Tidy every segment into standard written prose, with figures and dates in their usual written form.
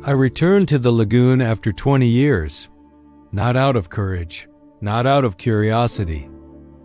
I returned to the lagoon after 20 years. Not out of courage, not out of curiosity.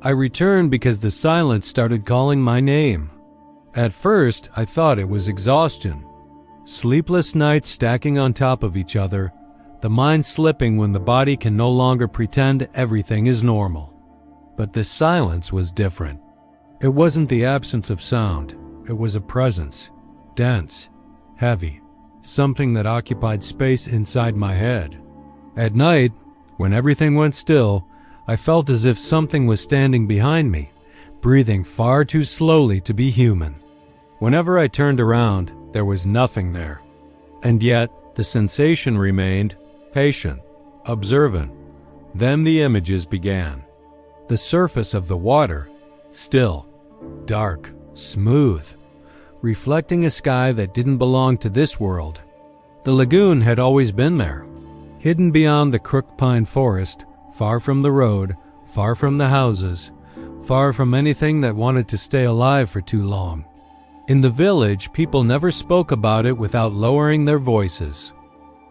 I returned because the silence started calling my name. At first, I thought it was exhaustion. Sleepless nights stacking on top of each other, the mind slipping when the body can no longer pretend everything is normal. But this silence was different. It wasn't the absence of sound. It was a presence, dense, heavy, something that occupied space inside my head. At night, when everything went still, I felt as if something was standing behind me, breathing far too slowly to be human. Whenever I turned around, there was nothing there. And yet, the sensation remained, patient, observant. Then the images began. The surface of the water, still, dark, smooth, reflecting a sky that didn't belong to this world. The lagoon had always been there, hidden beyond the crook pine forest, far from the road, far from the houses, far from anything that wanted to stay alive for too long. In the village, people never spoke about it without lowering their voices.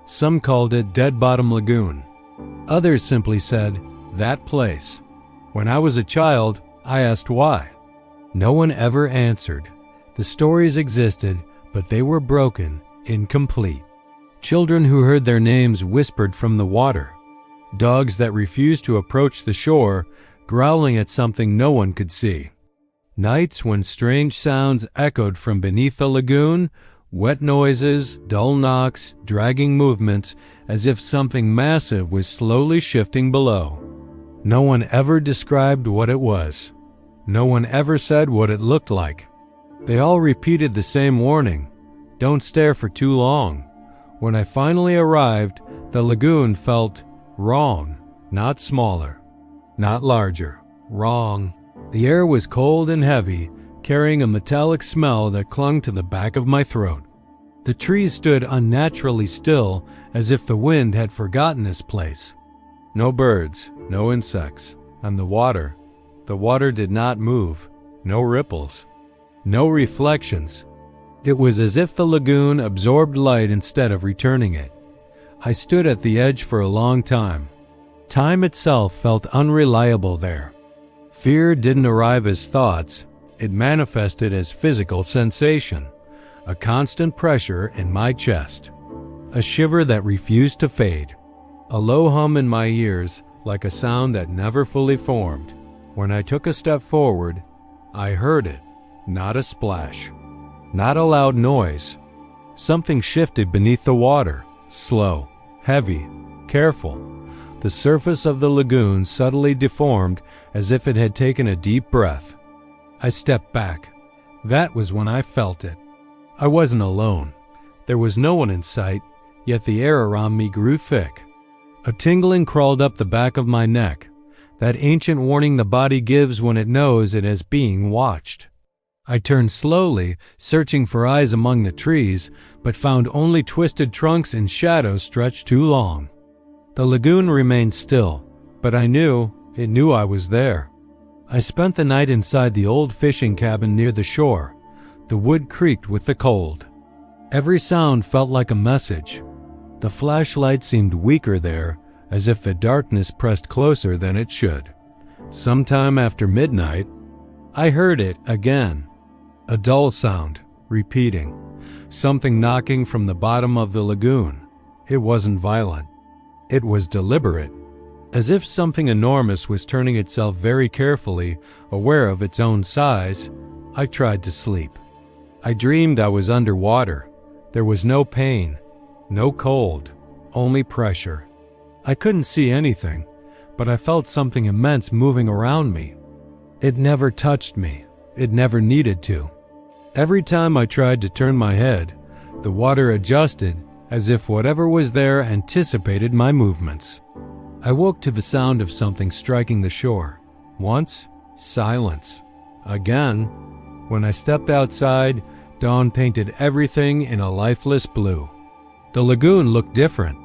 Some called it Dead Bottom Lagoon. Others simply said, "That place." When I was a child, I asked why. No one ever answered. The stories existed, but they were broken, incomplete. Children who heard their names whispered from the water. Dogs that refused to approach the shore, growling at something no one could see. Nights when strange sounds echoed from beneath the lagoon, wet noises, dull knocks, dragging movements, as if something massive was slowly shifting below. No one ever described what it was. No one ever said what it looked like. They all repeated the same warning, "Don't stare for too long." When I finally arrived, the lagoon felt wrong, not smaller, not larger, wrong. The air was cold and heavy, carrying a metallic smell that clung to the back of my throat. The trees stood unnaturally still, as if the wind had forgotten this place. No birds, no insects, and the water did not move, no ripples, no reflections. It was as if the lagoon absorbed light instead of returning it. I stood at the edge for a long time. Time itself felt unreliable there. Fear didn't arrive as thoughts, it manifested as physical sensation, a constant pressure in my chest, a shiver that refused to fade, a low hum in my ears like a sound that never fully formed. When I took a step forward, I heard it, not a splash, not a loud noise. Something shifted beneath the water, slow, heavy, careful. The surface of the lagoon subtly deformed as if it had taken a deep breath. I stepped back. That was when I felt it. I wasn't alone. There was no one in sight, yet the air around me grew thick. A tingling crawled up the back of my neck, that ancient warning the body gives when it knows it is being watched. I turned slowly, searching for eyes among the trees, but found only twisted trunks and shadows stretched too long. The lagoon remained still, but it knew I was there. I spent the night inside the old fishing cabin near the shore. The wood creaked with the cold. Every sound felt like a message. The flashlight seemed weaker there, as if the darkness pressed closer than it should. Sometime after midnight, I heard it again. A dull sound, repeating. Something knocking from the bottom of the lagoon. It wasn't violent. It was deliberate. As if something enormous was turning itself very carefully, aware of its own size, I tried to sleep. I dreamed I was underwater. There was no pain, no cold, only pressure. I couldn't see anything, but I felt something immense moving around me. It never touched me. It never needed to. Every time I tried to turn my head, the water adjusted as if whatever was there anticipated my movements. I woke to the sound of something striking the shore. Once, silence. Again, when I stepped outside, dawn painted everything in a lifeless blue. The lagoon looked different.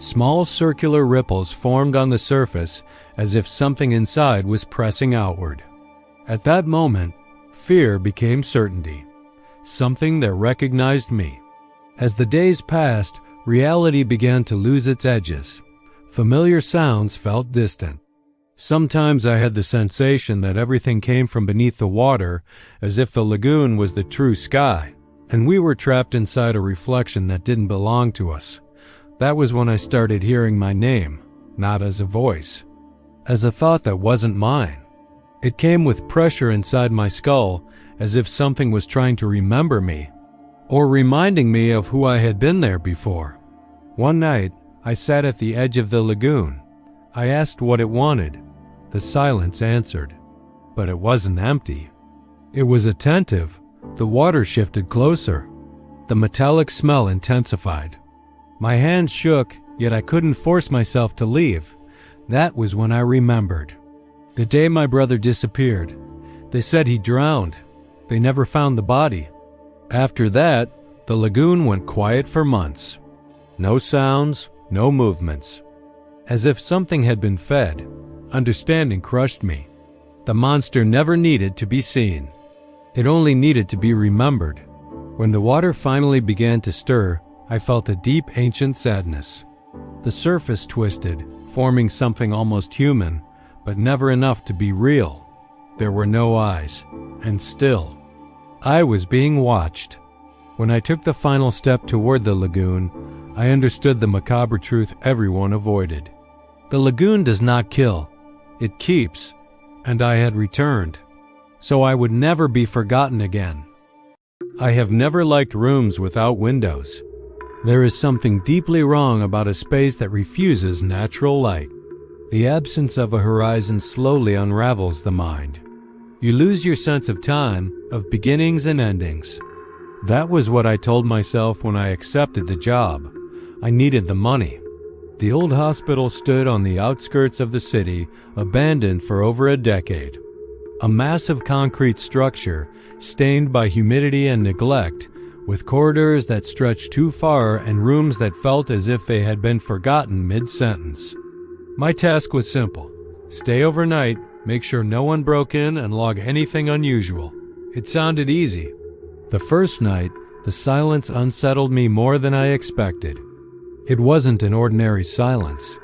Small circular ripples formed on the surface as if something inside was pressing outward. At that moment, fear became certainty, something that recognized me. As the days passed, Reality began to lose its edges. Familiar sounds felt distant. Sometimes I had the sensation that everything came from beneath the water, as if the lagoon was the true sky, and we were trapped inside a reflection that didn't belong to us. That was when I started hearing my name, not as a voice, as a thought that wasn't mine. It came with pressure inside my skull, as if something was trying to remember me, or reminding me of who I had been there before. One night, I sat at the edge of the lagoon. I asked what it wanted. The silence answered, but it wasn't empty. It was attentive. The water shifted closer. The metallic smell intensified. My hands shook, yet I couldn't force myself to leave. That was when I remembered. The day my brother disappeared. They said he drowned. They never found the body. After that, the lagoon went quiet for months. No sounds, no movements. As if something had been fed, understanding crushed me. The monster never needed to be seen. It only needed to be remembered. When the water finally began to stir, I felt a deep ancient sadness. The surface twisted, forming something almost human, but never enough to be real. There were no eyes, and still, I was being watched. When I took the final step toward the lagoon, I understood the macabre truth everyone avoided. The lagoon does not kill, it keeps, and I had returned, so I would never be forgotten again. I have never liked rooms without windows. There is something deeply wrong about a space that refuses natural light. The absence of a horizon slowly unravels the mind. You lose your sense of time, of beginnings and endings. That was what I told myself when I accepted the job. I needed the money. The old hospital stood on the outskirts of the city, abandoned for over a decade. A massive concrete structure, stained by humidity and neglect, with corridors that stretched too far and rooms that felt as if they had been forgotten mid-sentence. My task was simple. Stay overnight, make sure no one broke in, and log anything unusual. It sounded easy. The first night, the silence unsettled me more than I expected. It wasn't an ordinary silence.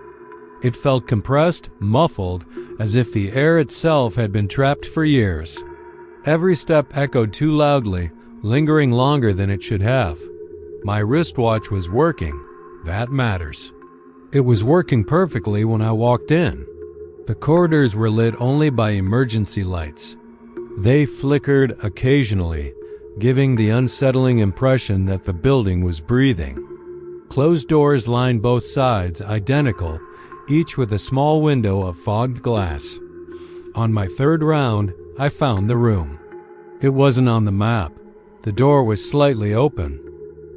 It felt compressed, muffled, as if the air itself had been trapped for years. Every step echoed too loudly, lingering longer than it should have. My wristwatch was working. That matters. It was working perfectly when I walked in. The corridors were lit only by emergency lights. They flickered occasionally, giving the unsettling impression that the building was breathing. Closed doors lined both sides, identical, each with a small window of fogged glass. On my third round, I found the room. It wasn't on the map. The door was slightly open.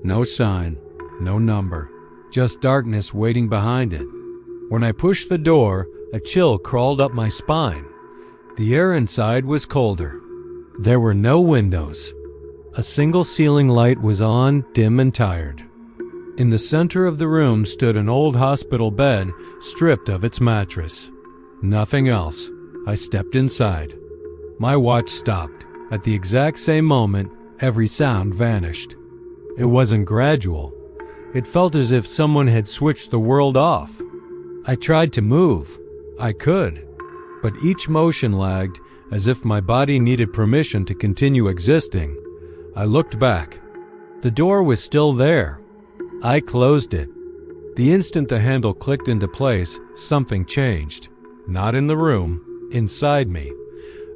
No sign, no number, just darkness waiting behind it. When I pushed the door, a chill crawled up my spine. The air inside was colder. There were no windows. A single ceiling light was on, dim and tired. In the center of the room stood an old hospital bed, stripped of its mattress. Nothing else. I stepped inside. My watch stopped. At the exact same moment, every sound vanished. It wasn't gradual. It felt as if someone had switched the world off. I tried to move. I could. But each motion lagged, as if my body needed permission to continue existing. I looked back. The door was still there. I closed it. The instant the handle clicked into place, something changed. Not in the room, inside me.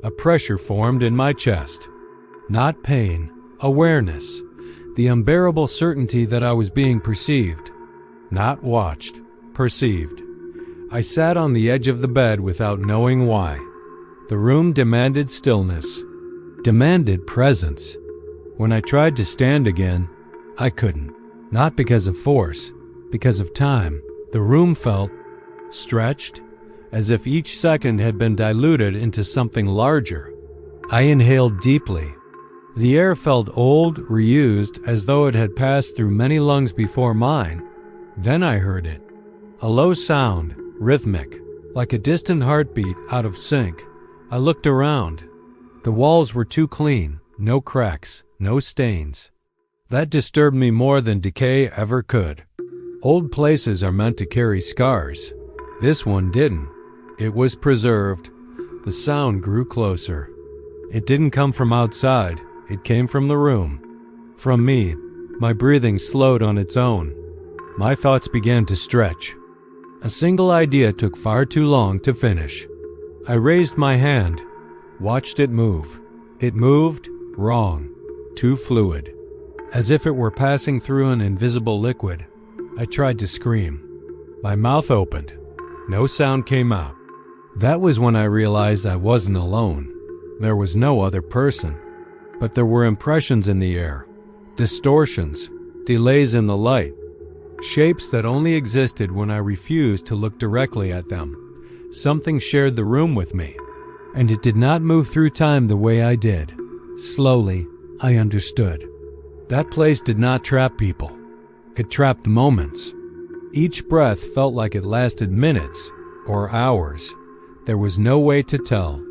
A pressure formed in my chest. Not pain, awareness. The unbearable certainty that I was being perceived. Not watched, perceived. I sat on the edge of the bed without knowing why. The room demanded stillness, demanded presence. When I tried to stand again, I couldn't. Not because of force, because of time. The room felt stretched, as if each second had been diluted into something larger. I inhaled deeply. The air felt old, reused, as though it had passed through many lungs before mine. Then I heard it. A low sound, rhythmic, like a distant heartbeat out of sync. I looked around. The walls were too clean, no cracks, no stains. That disturbed me more than decay ever could. Old places are meant to carry scars. This one didn't. It was preserved. The sound grew closer. It didn't come from outside. It came from the room. From me. My breathing slowed on its own. My thoughts began to stretch. A single idea took far too long to finish. I raised my hand, watched it move. It moved wrong, too fluid, as if it were passing through an invisible liquid. I tried to scream. My mouth opened. No sound came out. That was when I realized I wasn't alone. There was no other person. But there were impressions in the air, distortions, delays in the light, shapes that only existed when I refused to look directly at them. Something shared the room with me, and it did not move through time the way I did. Slowly, I understood. That place did not trap people. It trapped moments. Each breath felt like it lasted minutes or hours. There was no way to tell.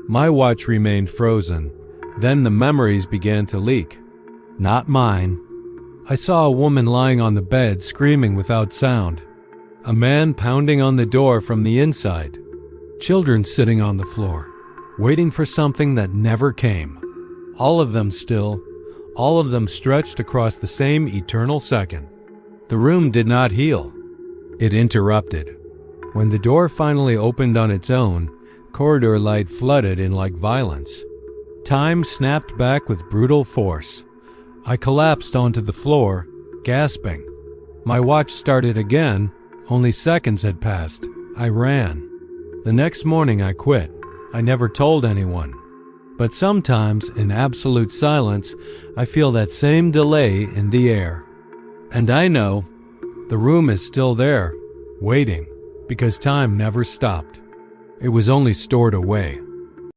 My watch remained frozen. Then the memories began to leak. Not mine. I saw a woman lying on the bed screaming without sound. A man pounding on the door from the inside. Children sitting on the floor, waiting for something that never came. All of them still, all of them stretched across the same eternal second. The room did not heal. It interrupted. When the door finally opened on its own, corridor light flooded in like violence. Time snapped back with brutal force. I collapsed onto the floor, gasping. My watch started again. Only seconds had passed. I ran. The next morning I quit. I never told anyone. But sometimes, in absolute silence, I feel that same delay in the air. And I know the room is still there, waiting, because time never stopped. It was only stored away.